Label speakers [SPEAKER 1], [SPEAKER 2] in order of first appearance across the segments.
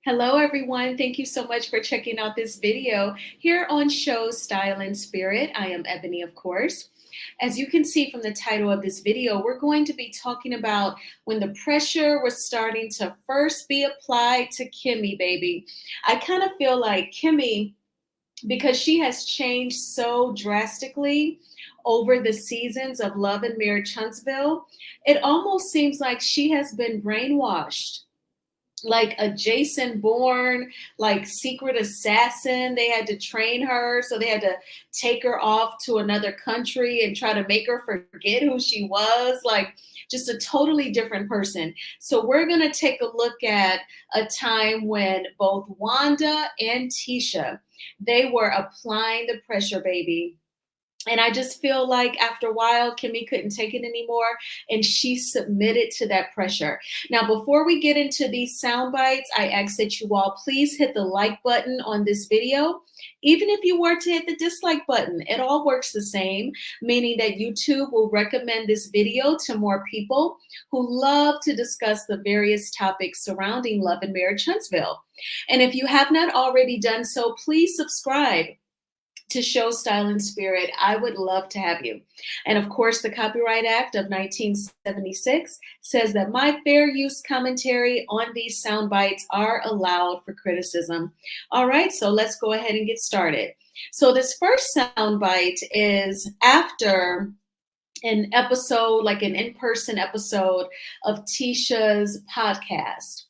[SPEAKER 1] Hello, everyone. Thank you so much for checking out this video here on Show Style and Spirit. I am Ebony, of course. As you can see from the title of this video, we're going to be talking about when the pressure was starting to first be applied to Kimmie, baby. I kind of feel like Kimmie, because she has changed so drastically over the seasons of Love and Marriage Huntsville, it almost seems like she has been brainwashed like a Jason Bourne, like secret assassin. They had to train her, so they had to take her off to another country and try to make her forget who she was, like just a totally different person. So we're going to take a look at a time when both Wanda and Tisha, they were applying the pressure, baby. And I just feel like after a while, Kimmie couldn't take it anymore, and she submitted to that pressure. Now, before we get into these sound bites, I ask that you all please hit the like button on this video. Even if you were to hit the dislike button, it all works the same, meaning that YouTube will recommend this video to more people who love to discuss the various topics surrounding Love and Marriage Huntsville. And if you have not already done so, please subscribe to Show Style and Spirit. I would love to have you. And of course, the Copyright Act of 1976 says that my fair use commentary on these sound bites are allowed for criticism. All right, so let's go ahead and get started. So this first sound bite is after an episode, like an in-person episode of Tisha's podcast.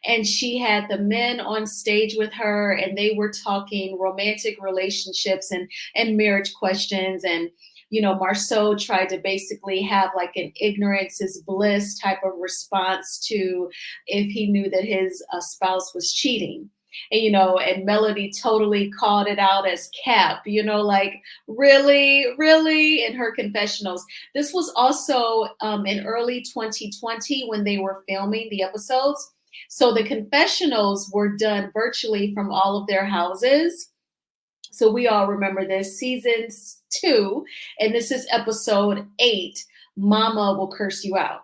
[SPEAKER 1] And she had the men on stage with her, and they were talking romantic relationships and marriage questions. And, you know, Marceau tried to basically have like an ignorance is bliss type of response to if he knew that his spouse was cheating. And, you know, and Melody totally called it out as cap, you know, like really, really, in her confessionals. This was also in early 2020 when they were filming the episodes. So the confessionals were done virtually from all of their houses. So we all remember this, season 2, and this is episode 8, Mama Will Curse You Out.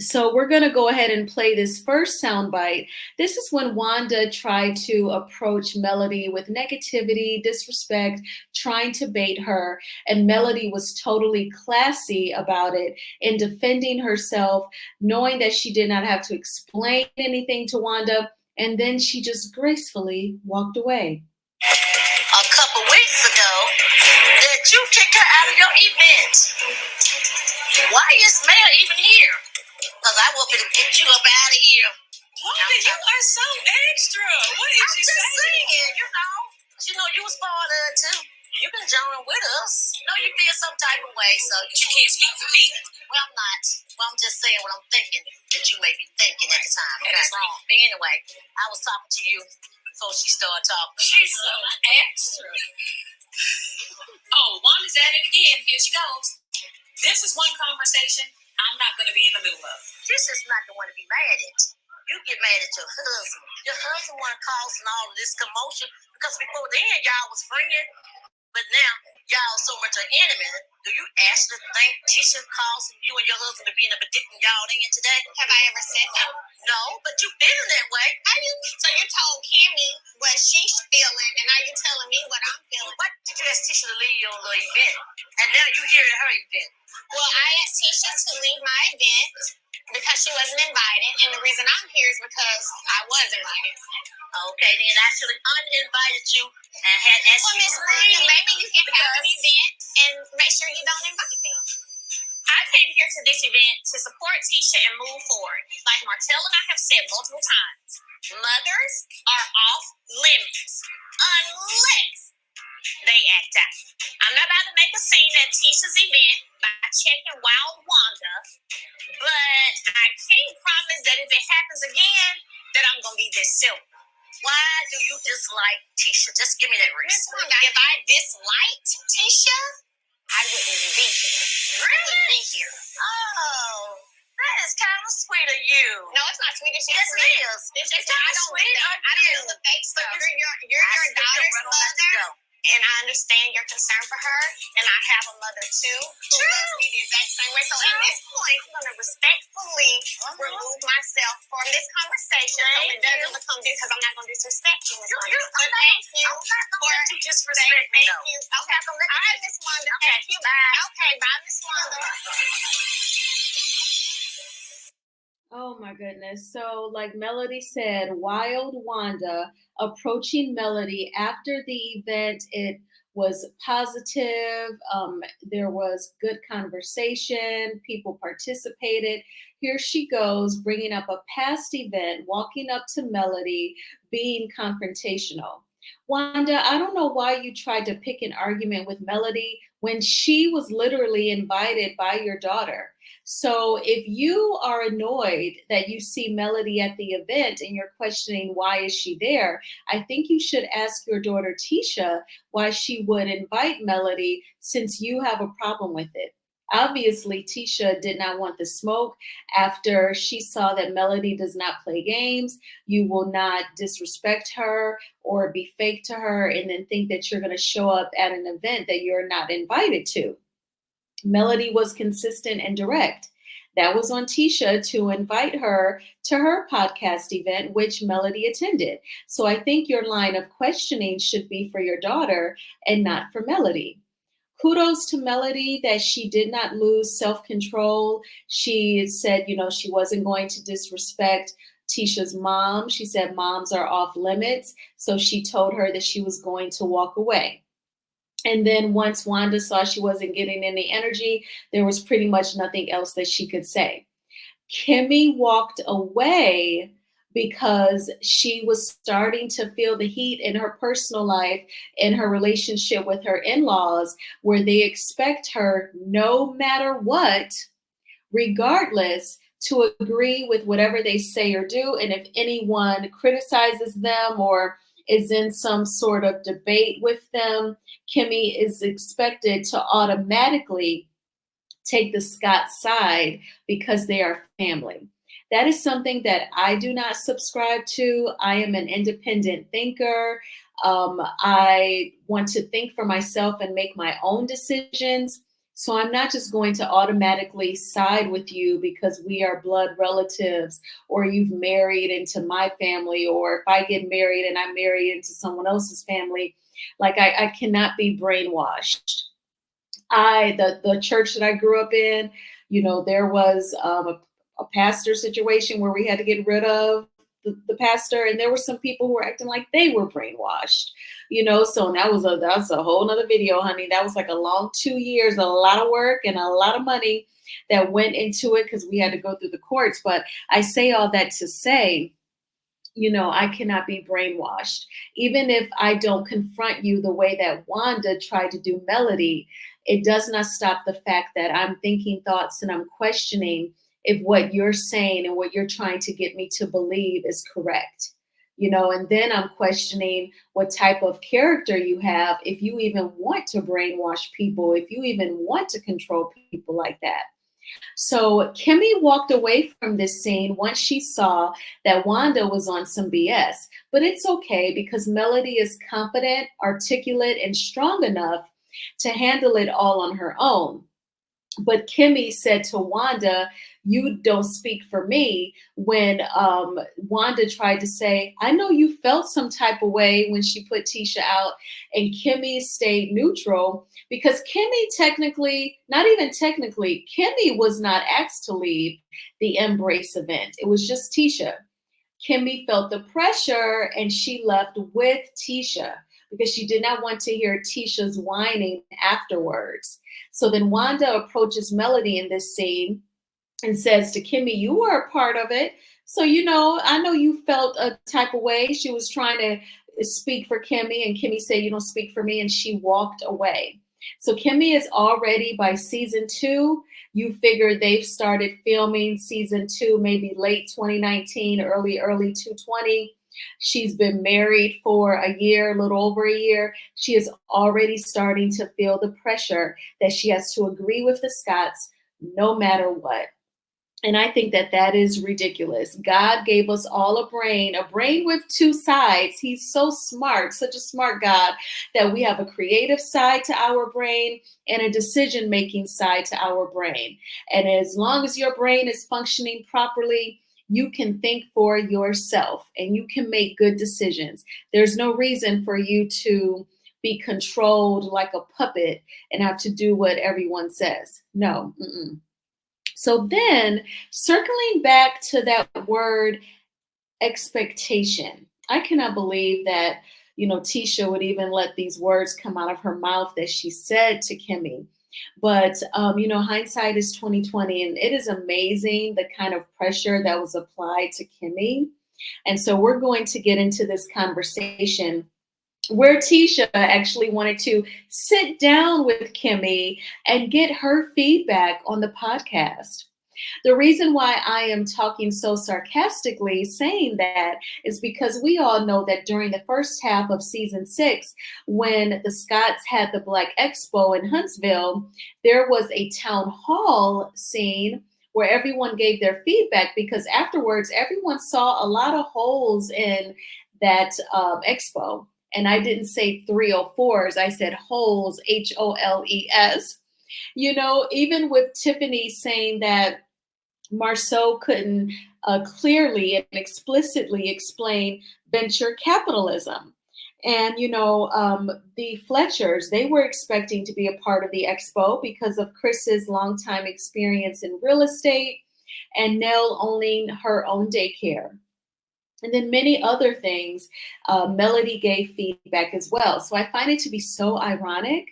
[SPEAKER 1] So we're going to go ahead and play this first soundbite. This is when Wanda tried to approach Melody with negativity, disrespect, trying to bait her. And Melody was totally classy about it in defending herself, knowing that she did not have to explain anything to Wanda. And then she just gracefully walked away.
[SPEAKER 2] A couple weeks ago, that you kicked her out of your event. Why is Mayor even here? Because I want to get you up out of here.
[SPEAKER 3] Wanda, you are so extra. What did you say?
[SPEAKER 2] Saying, you know, you was part of it too. You can join with us. No, you feel some type of way, so
[SPEAKER 3] you can't speak for me.
[SPEAKER 2] Well, I'm not. Well, I'm just saying what I'm thinking that you may be thinking at the time. Okay?
[SPEAKER 3] That's wrong.
[SPEAKER 2] But anyway, I was talking to you before she started talking.
[SPEAKER 3] She's so extra. Oh, Wanda's at it again. Here she goes. This is one conversation I'm not going to be in the middle of.
[SPEAKER 2] This is not the one to be mad at. You get mad at your husband. Your husband wasn't causing all of this commotion because before then y'all was friends, but now y'all so much an enemy. Do you actually think Tisha causing you and your husband to be in a predicament y'all in today?
[SPEAKER 4] Have I ever said that?
[SPEAKER 2] No, but you feeling that way.
[SPEAKER 4] So you told Kimmie what she's feeling, and now you're telling me what I'm feeling.
[SPEAKER 2] Why did you ask Tisha to leave your little event? And now you here at her event.
[SPEAKER 4] Well, I asked Tisha to leave my event because she wasn't invited, and the reason I'm here is because I was invited.
[SPEAKER 2] Okay, then I should have uninvited you and had asked
[SPEAKER 4] Well,
[SPEAKER 2] you
[SPEAKER 4] Miss
[SPEAKER 2] to
[SPEAKER 4] Lee,
[SPEAKER 2] leave.
[SPEAKER 4] maybe you can have an event and make sure you don't invite me. I came here to this event to support Tisha and move forward. Like Martell and I have said multiple times, mothers are off limits unless they act out. I'm not about to make a scene at Tisha's event by checking Wild Wanda, but I can't promise that if it happens again, that I'm going to be this silver.
[SPEAKER 2] Why do you dislike Tisha? Just give me that reason.
[SPEAKER 4] If I disliked Tisha, I wouldn't be here.
[SPEAKER 2] Really?
[SPEAKER 4] I wouldn't be here.
[SPEAKER 2] Oh, that is kind of sweet of you.
[SPEAKER 4] No, it's not sweet. It's
[SPEAKER 2] Yes,
[SPEAKER 4] just
[SPEAKER 2] it is.
[SPEAKER 4] It's just
[SPEAKER 2] It's
[SPEAKER 4] I
[SPEAKER 2] kind of
[SPEAKER 4] don't
[SPEAKER 2] sweet
[SPEAKER 4] do
[SPEAKER 2] of
[SPEAKER 4] I don't
[SPEAKER 2] you.
[SPEAKER 4] do the fake stuff.
[SPEAKER 2] But
[SPEAKER 4] You're your daughter's mother. And I understand your concern for her, and I have a mother too who loves me the exact same way. So at this point, I'm going to respectfully remove myself from this conversation so it doesn't become this, because I'm not going to disrespect you, Miss Wanda. But thank you.
[SPEAKER 2] I'm not going to let you disrespect me,
[SPEAKER 4] Thank
[SPEAKER 2] though.
[SPEAKER 4] you. Okay, all right, Miss Wanda. Thank you. Okay, bye, Miss Wanda.
[SPEAKER 1] Oh my goodness. So, like Melody said, Wild Wanda approaching Melody after the event, it was positive. There was good conversation. People participated. Here she goes, bringing up a past event, walking up to Melody, being confrontational. Wanda, I don't know why you tried to pick an argument with Melody when she was literally invited by your daughter. So if you are annoyed that you see Melody at the event and you're questioning why is she there, I think you should ask your daughter Tisha why she would invite Melody since you have a problem with it. Obviously, Tisha did not want the smoke after she saw that Melody does not play games. You will not disrespect her or be fake to her and then think that you're going to show up at an event that you're not invited to. Melody was consistent and direct. That was on Tisha to invite her to her podcast event, which Melody attended. So I think your line of questioning should be for your daughter and not for Melody. Kudos to Melody that she did not lose self control. She said, she wasn't going to disrespect Tisha's mom. She said moms are off limits. So she told her that she was going to walk away. And then once Wanda saw she wasn't getting any energy, there was pretty much nothing else that she could say. Kimmie walked away because she was starting to feel the heat in her personal life, in her relationship with her in-laws, where they expect her no matter what, regardless, to agree with whatever they say or do. And if anyone criticizes them or is in some sort of debate with them, Kimmie is expected to automatically take the Scott's side because they are family. That is something that I do not subscribe to. I am an independent thinker. I want to think for myself and make my own decisions. So I'm not just going to automatically side with you because we are blood relatives or you've married into my family, or if I get married and I marry into someone else's family, like I cannot be brainwashed. The church that I grew up in, there was a pastor situation where we had to get rid of the pastor, and there were some people who were acting like they were brainwashed, So that's a whole nother video, honey. That was like a long 2 years, a lot of work and a lot of money that went into it because we had to go through the courts. But I say all that to say, I cannot be brainwashed. Even if I don't confront you the way that Wanda tried to do Melody, it does not stop the fact that I'm thinking thoughts and I'm questioning if what you're saying and what you're trying to get me to believe is correct. And then I'm questioning what type of character you have, if you even want to brainwash people, if you even want to control people like that. So Kimmie walked away from this scene once she saw that Wanda was on some BS. But it's okay because Melody is confident, articulate, and strong enough to handle it all on her own. But Kimmie said to Wanda, "You don't speak for me," when Wanda tried to say, "I know you felt some type of way when she put Tisha out," and Kimmie stayed neutral because Kimmie not even technically, Kimmie was not asked to leave the Embrace event. It was just Tisha. Kimmie felt the pressure and she left with Tisha because she did not want to hear Tisha's whining afterwards. So then Wanda approaches Melody in this scene and says to Kimmie, "You were a part of it. So, I know you felt a type of way." She was trying to speak for Kimmie, and Kimmie said, "You don't speak for me," and she walked away. So Kimmie is already, by season 2, you figure they've started filming season 2, maybe late 2019, early 2020. She's been married for a year, a little over a year. She is already starting to feel the pressure that she has to agree with the Scotts no matter what. And I think that that is ridiculous. God gave us all a brain with two sides. He's so smart, such a smart God, that we have a creative side to our brain and a decision making side to our brain. And as long as your brain is functioning properly, you can think for yourself and you can make good decisions. There's no reason for you to be controlled like a puppet and have to do what everyone says. No. Mm-mm. So then, circling back to that word expectation, I cannot believe that, Tisha would even let these words come out of her mouth that she said to Kimmie. But, hindsight is 2020, and it is amazing the kind of pressure that was applied to Kimmie. And so we're going to get into this conversation where Tisha actually wanted to sit down with Kimmie and get her feedback on the podcast. The reason why I am talking so sarcastically saying that is because we all know that during the first half of season 6, when the Scots had the Black Expo in Huntsville, there was a town hall scene where everyone gave their feedback because afterwards everyone saw a lot of holes in that expo. And I didn't say 304s, I said holes, HOLES. Even with Tiffany saying that Marceau couldn't clearly and explicitly explain venture capitalism. And, the Fletchers, they were expecting to be a part of the expo because of Chris's longtime experience in real estate and Nell owning her own daycare. And then many other things. Melody gave feedback as well. So I find it to be so ironic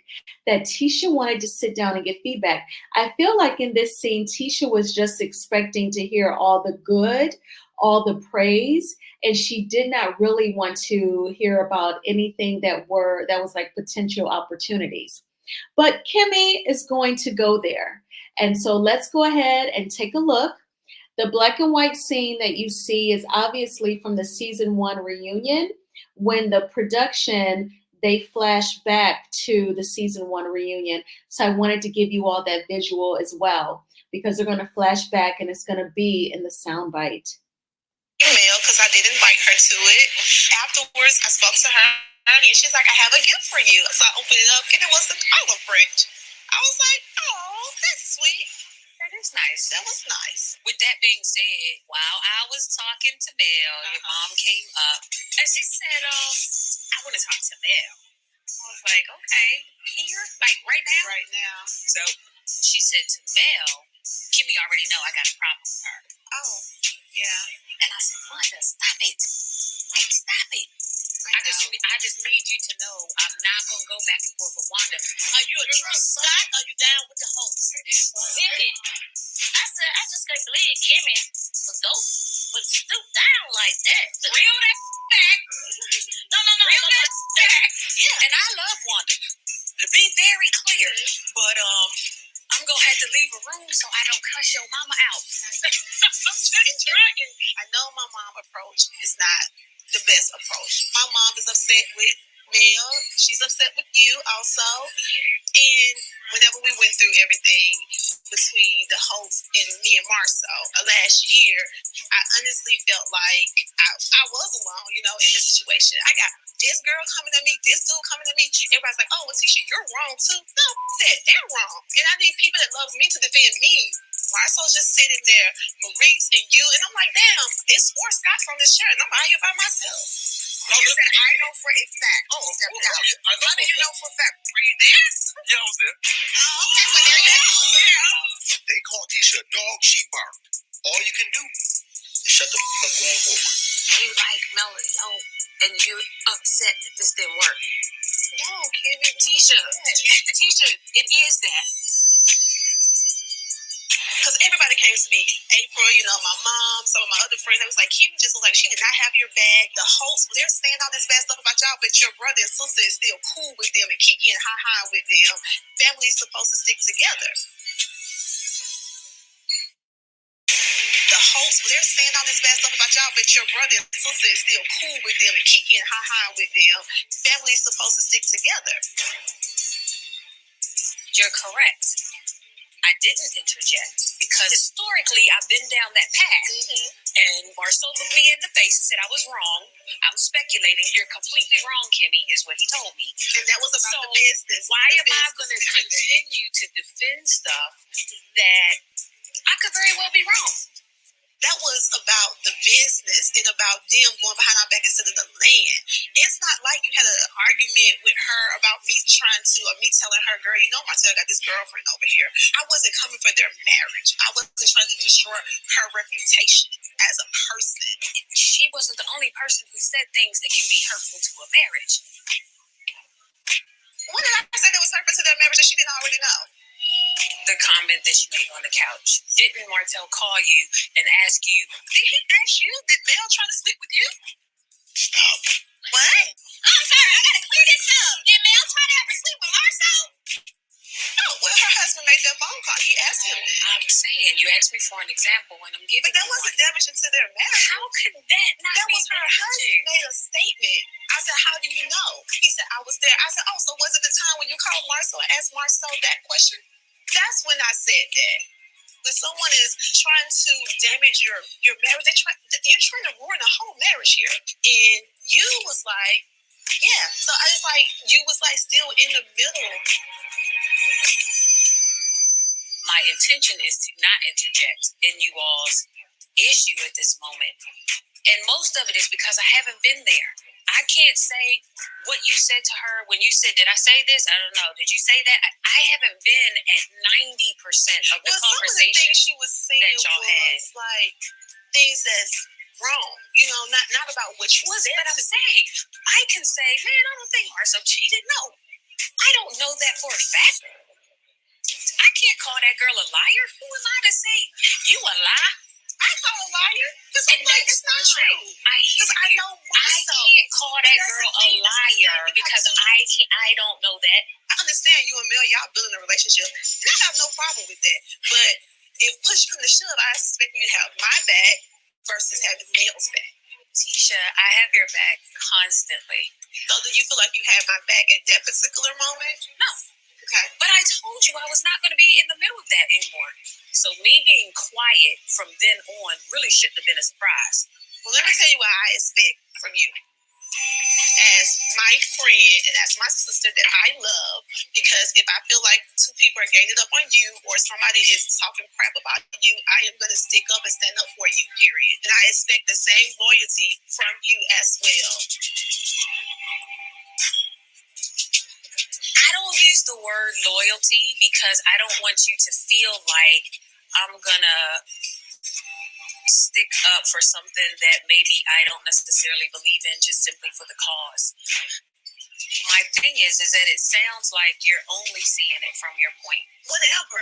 [SPEAKER 1] that Tisha wanted to sit down and get feedback. I feel like in this scene, Tisha was just expecting to hear all the good, all the praise, and she did not really want to hear about anything that was like potential opportunities. But Kimmie is going to go there. And so let's go ahead and take a look. The black and white scene that you see is obviously from the season 1 reunion. When the production, they flash back to the season 1 reunion. So I wanted to give you all that visual as well, because they're going to flash back and it's going to be in the soundbite.
[SPEAKER 2] Email, because I did invite her to it. Afterwards, I spoke to her and she's like, I have a gift for you. So I opened it up and it was the olive branch. I was like, oh, that's sweet. That is nice. That was nice.
[SPEAKER 3] With that being said, while I was talking to Mel, your mom came up and she said, I want to talk to Mel. I was like, okay, here? Like right now?
[SPEAKER 2] Right now.
[SPEAKER 3] So she said to Mel, Kimmie already know I got a problem with her.
[SPEAKER 2] Oh, yeah.
[SPEAKER 3] And I said, Wanda, stop it. Like, stop it. I just need you to know I'm not going to go back and forth with Wanda.
[SPEAKER 2] Are you a true Scot? Are you down with the host?
[SPEAKER 4] Vivid. I said, I just couldn't believe Kimmie would stoop down like that.
[SPEAKER 3] Reel that back.
[SPEAKER 4] No.
[SPEAKER 3] Reel that back. Yeah. And I love Wanda. To be very clear. But I'm going to have to leave a room so I don't cuss your mama out.
[SPEAKER 2] I'm trying. I know my mom approach is not the best approach. My mom is upset with Mel. She's upset with you also. And whenever we went through everything between the host and me and Marceau last year, I honestly felt like I was alone, in this situation. I got this girl coming at me, this dude coming at me. Everybody's like, oh, well, Tisha, you're wrong too. No, they're wrong. And I need people that love me to defend me. Marceau's just sitting there, Maurice and you, and I'm like, damn, it's 4 Scots on this shirt, and I'm out here by myself.
[SPEAKER 3] Oh,
[SPEAKER 2] You said, I know for a fact.
[SPEAKER 3] Oh,
[SPEAKER 2] Step
[SPEAKER 3] okay.
[SPEAKER 2] out.
[SPEAKER 3] I know
[SPEAKER 2] How do
[SPEAKER 3] for
[SPEAKER 2] you
[SPEAKER 3] a
[SPEAKER 2] know for a fact? Were you there?
[SPEAKER 3] Yeah, I was there.
[SPEAKER 2] Oh, okay, well, there you go.
[SPEAKER 5] They call Tisha a dog, she barked. All you can do is shut the fuck up going forward.
[SPEAKER 3] You like Melody, and you're upset that this didn't work.
[SPEAKER 2] No, Kimmie.
[SPEAKER 3] Tisha, it is that.
[SPEAKER 2] Because everybody came to me. April, my mom, some of my other friends, they was like, Kimmie just was like, she did not have your bag. The host, they're saying all this bad stuff about y'all, but your brother and sister is still cool with them and kiki and ha-ha with them. Family's supposed to stick together. The host, they're saying all this bad stuff about y'all, but your brother and sister is still cool with them and kiki and ha-ha with them. Family's supposed to stick together.
[SPEAKER 3] You're correct. I didn't interject because historically I've been down that path. And Marcel looked me in the face and said I was wrong. I'm speculating. You're completely wrong, Kimmie, is what he told me.
[SPEAKER 2] And that was about the business.
[SPEAKER 3] Why am I going to continue to defend stuff that I could very well be wrong?
[SPEAKER 2] That was about the business and about them going behind our back instead of the land. It's not like you had an argument with her about me telling her, girl, Marcel got this girlfriend over here. I wasn't coming for their marriage. I wasn't trying to destroy her reputation as a person.
[SPEAKER 3] She wasn't the only person who said things that can be hurtful to a marriage.
[SPEAKER 2] When did I say that was hurtful to their marriage that she didn't already know?
[SPEAKER 3] The comment that you made on the couch. Didn't Martel call you and ask you,
[SPEAKER 2] did he ask you? Did Mel try to sleep with you?
[SPEAKER 5] Stop.
[SPEAKER 2] What?
[SPEAKER 4] Oh, I'm sorry, I gotta clear this up. Did Mel try to ever sleep with Marcel?
[SPEAKER 2] Oh, well, her husband made that phone call. He asked him that.
[SPEAKER 3] I'm saying, you asked me for an example and I'm giving
[SPEAKER 2] But that
[SPEAKER 3] you
[SPEAKER 2] wasn't
[SPEAKER 3] one.
[SPEAKER 2] damaging to their marriage.
[SPEAKER 3] How could that not
[SPEAKER 2] That
[SPEAKER 3] be
[SPEAKER 2] was her husband made a statement. I said, how do you know? He said, I was there. I said, oh, so was it the time when you called Marcel and asked Marcel that question? That's when I said that. When someone is trying to damage your marriage, you're trying to ruin a whole marriage here. And you was like, yeah. So I was like, you was like still in the middle.
[SPEAKER 3] My intention is to not interject in you all's issue at this moment. And most of it is because I haven't been there. I can't say what you said to her when you said, did I say this? I don't know. Did you say that? I haven't been at 90% of the conversation.
[SPEAKER 2] Some of the things she was saying
[SPEAKER 3] that y'all had.
[SPEAKER 2] like things that's wrong. Not about what you said.
[SPEAKER 3] But I'm saying, I can say, man, I don't think Marcel cheated. No, I don't know that for a fact. I can't call that girl a liar. Who am I to say you a lie?
[SPEAKER 2] I call a liar because I'm like, it's not true.
[SPEAKER 3] Because
[SPEAKER 2] I know Marcel.
[SPEAKER 3] I can't call that girl a liar because I don't know that.
[SPEAKER 2] I understand you and Mel, y'all building a relationship, and I have no problem with that. But if push come to shove, I expect you to have my back versus having Mel's back.
[SPEAKER 3] Tisha, I have your back constantly.
[SPEAKER 2] So do you feel like you had my back at that particular moment?
[SPEAKER 3] No.
[SPEAKER 2] Okay.
[SPEAKER 3] But I told you I was not going to be in the middle of that anymore. So me being quiet from then on really shouldn't have been a surprise.
[SPEAKER 2] Well, let me tell you what I expect from you. As my friend and as my sister that I love, because if I feel like two people are ganging up on you or somebody is talking crap about you, I am going to stick up and stand up for you, period. And I expect the same loyalty from you as well.
[SPEAKER 3] I don't use the word loyalty because I don't want you to feel like I'm going to stick up for something that maybe I don't necessarily believe in just simply for the cause. My thing is that it sounds like you're only seeing it from your point.
[SPEAKER 2] Whatever.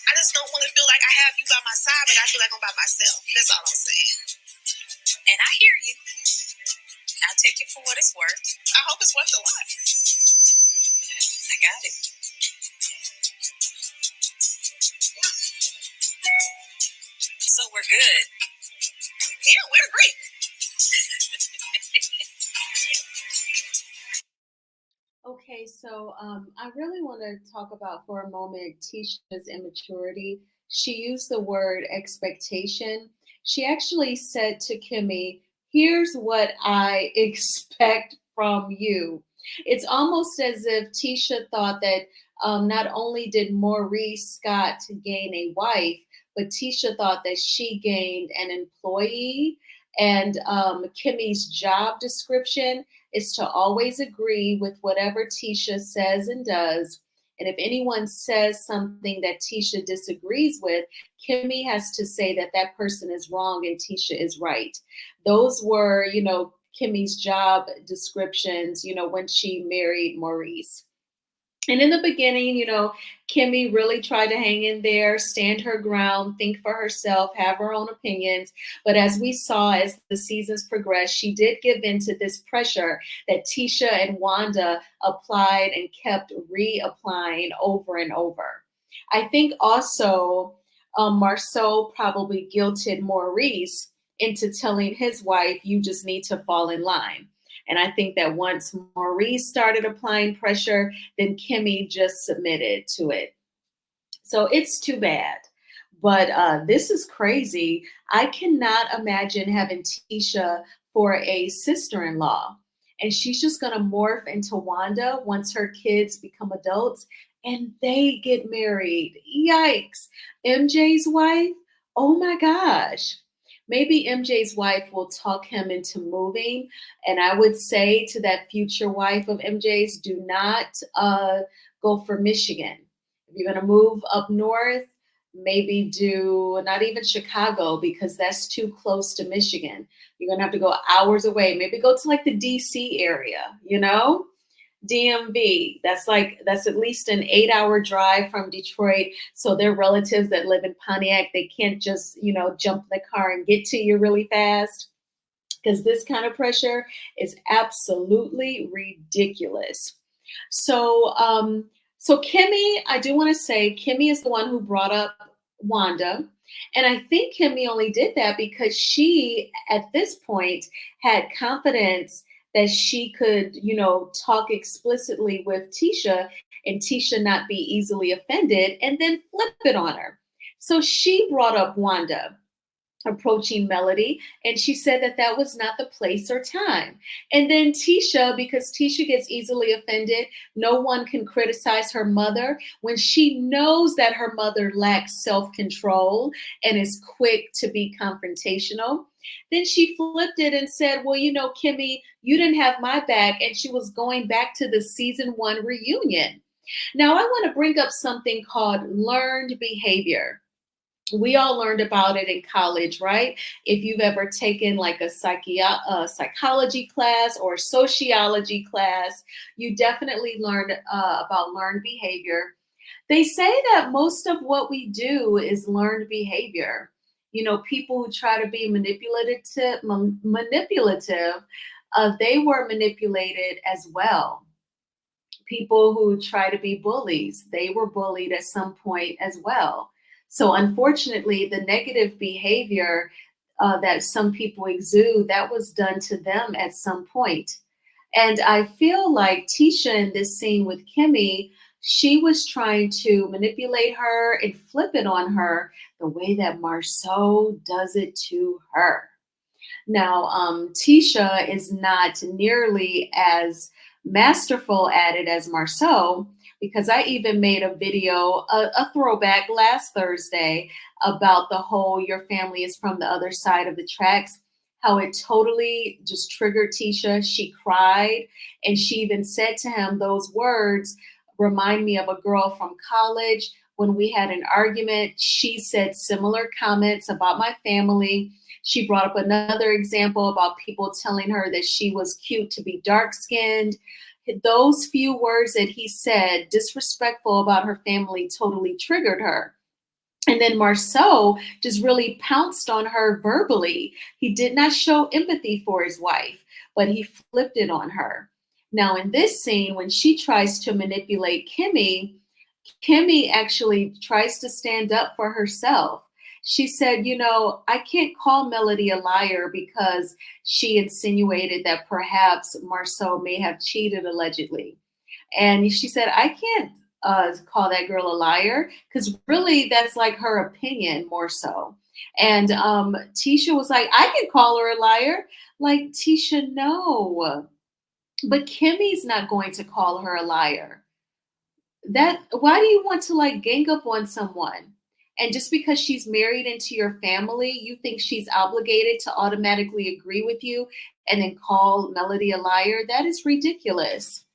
[SPEAKER 2] I just don't want to feel like I have you by my side, but I feel like I'm by myself. That's all I'm saying.
[SPEAKER 3] And I hear you. I'll take it for what it's worth.
[SPEAKER 2] I hope it's worth a lot.
[SPEAKER 3] I got it. So we're good.
[SPEAKER 2] Yeah, we're great.
[SPEAKER 1] Okay, so I really want to talk about for a moment Tisha's immaturity. She used the word expectation. She actually said to Kimmie, here's what I expect from you. It's almost as if Tisha thought that not only did Maurice Scott gain a wife, but Tisha thought that she gained an employee. And Kimmie's job description is to always agree with whatever Tisha says and does. And if anyone says something that Tisha disagrees with, Kimmie has to say that that person is wrong and Tisha is right. Those were, Kimmie's job descriptions, when she married Maurice. And in the beginning, Kimmie really tried to hang in there, stand her ground, think for herself, have her own opinions. But as we saw as the seasons progressed, she did give in to this pressure that Tisha and Wanda applied and kept reapplying over and over. I think also Marceau probably guilted Maurice into telling his wife, you just need to fall in line. And I think that once Maurice started applying pressure, then Kimmie just submitted to it. So it's too bad. But this is crazy. I cannot imagine having Tisha for a sister in law. And she's just going to morph into Wanda once her kids become adults and they get married. Yikes. MJ's wife? Oh my gosh. Maybe MJ's wife will talk him into moving. And I would say to that future wife of MJ's, do not go for Michigan. If you're going to move up north, maybe do not even Chicago because that's too close to Michigan. You're going to have to go hours away. Maybe go to like the DC area, DMV. That's at least an 8-hour drive from Detroit. So their relatives that live in Pontiac, they can't just, jump in the car and get to you really fast because this kind of pressure is absolutely ridiculous. So Kimmie, I do want to say Kimmie is the one who brought up Wanda. And I think Kimmie only did that because she, at this point, had confidence that she could, talk explicitly with Tisha and Tisha not be easily offended and then flip it on her. So she brought up Wanda approaching Melody, and she said that that was not the place or time. And then Tisha, because Tisha gets easily offended, no one can criticize her mother when she knows that her mother lacks self-control and is quick to be confrontational. Then she flipped it and said, well, Kimmie, you didn't have my back, and she was going back to the season 1 reunion. Now, I want to bring up something called learned behavior. We all learned about it in college, right? If you've ever taken like a psychology class or sociology class, you definitely learned about learned behavior. They say that most of what we do is learned behavior. People who try to be manipulative, they were manipulated as well. People who try to be bullies, they were bullied at some point as well. So unfortunately, the negative behavior that some people exude, that was done to them at some point. And I feel like Tisha in this scene with Kimmie, she was trying to manipulate her and flip it on her the way that Marceau does it to her. Now, Tisha is not nearly as masterful at it as Marceau, because I even made a video, a throwback last Thursday about the whole your family is from the other side of the tracks, how it totally just triggered Tisha. She cried and she even said to him, those words remind me of a girl from college. When we had an argument, she said similar comments about my family. She brought up another example about people telling her that she was cute to be dark skinned. Those few words that he said, disrespectful about her family, totally triggered her. And then Marceau just really pounced on her verbally. He did not show empathy for his wife, but he flipped it on her. Now, in this scene, when she tries to manipulate Kimmie, Kimmie actually tries to stand up for herself. She said, I can't call Melody a liar because she insinuated that perhaps Marceau may have cheated allegedly. And she said, I can't call that girl a liar because really that's like her opinion more so. And Tisha was like, I can call her a liar. Like, Tisha, no. But Kimmie's not going to call her a liar. Why do you want to like gang up on someone? And just because she's married into your family, you think she's obligated to automatically agree with you and then call Melody a liar? That is ridiculous.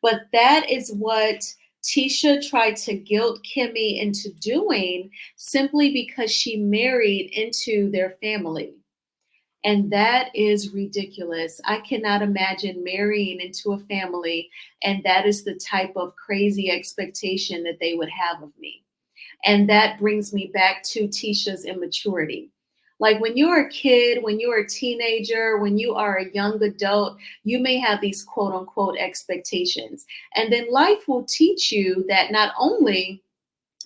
[SPEAKER 1] But that is what Tisha tried to guilt Kimmie into doing simply because she married into their family. And that is ridiculous. I cannot imagine marrying into a family and that is the type of crazy expectation that they would have of me. And that brings me back to Tisha's immaturity. Like when you're a kid, when you're a teenager, when you are a young adult, you may have these quote unquote expectations. And then life will teach you that not only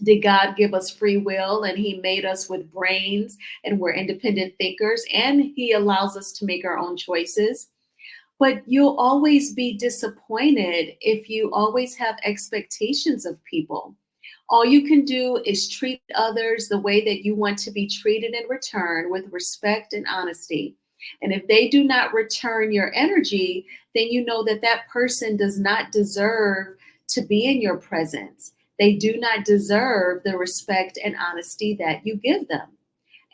[SPEAKER 1] did God give us free will and he made us with brains and we're independent thinkers and he allows us to make our own choices, but you'll always be disappointed if you always have expectations of people. All you can do is treat others the way that you want to be treated in return, with respect and honesty. And if they do not return your energy, then you know that that person does not deserve to be in your presence. They do not deserve the respect and honesty that you give them.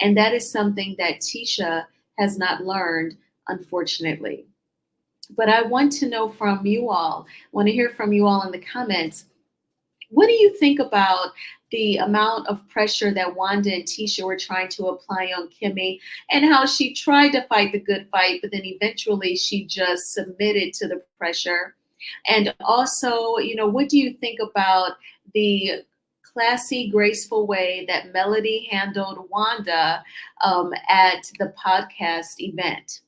[SPEAKER 1] And that is something that Tisha has not learned, unfortunately. But I want to know from you all, I want to hear from you all in the comments. What do you think about the amount of pressure that Wanda and Tisha were trying to apply on Kimmie, and how she tried to fight the good fight, but then eventually she just submitted to the pressure? And also, what do you think about the classy, graceful way that Melody handled Wanda at the podcast event?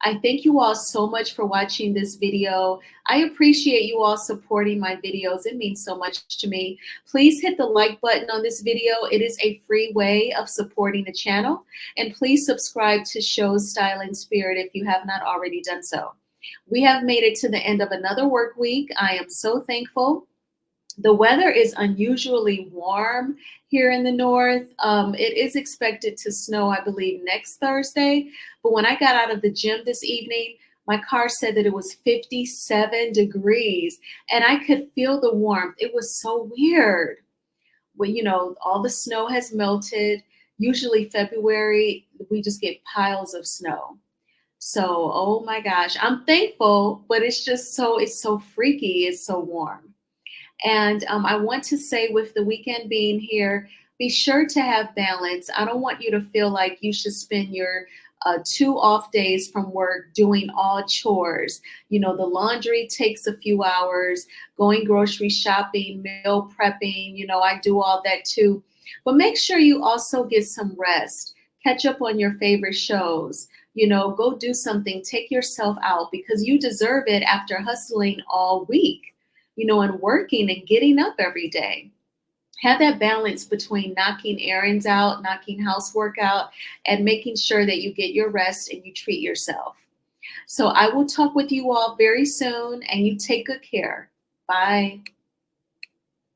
[SPEAKER 1] I thank you all so much for watching this video. I appreciate you all supporting my videos. It means so much to me. Please hit the like button on this video. It is a free way of supporting the channel. And please subscribe to Shows Style and Spirit if you have not already done so. We have made it to the end of another work week. I am so thankful. The weather is unusually warm here in the north. It is expected to snow, I believe, next Thursday. But when I got out of the gym this evening, my car said that it was 57 degrees and I could feel the warmth. It was so weird. Well, all the snow has melted. Usually February, we just get piles of snow. So, oh my gosh, I'm thankful, but it's so freaky. It's so warm. And I want to say, with the weekend being here, be sure to have balance. I don't want you to feel like you should spend your 2 off days from work doing all chores. The laundry takes a few hours, going grocery shopping, meal prepping, I do all that too. But make sure you also get some rest, catch up on your favorite shows, go do something, take yourself out, because you deserve it after hustling all week. And working and getting up every day. Have that balance between knocking errands out, knocking housework out, and making sure that you get your rest and you treat yourself. So I will talk with you all very soon, and you take good care. Bye.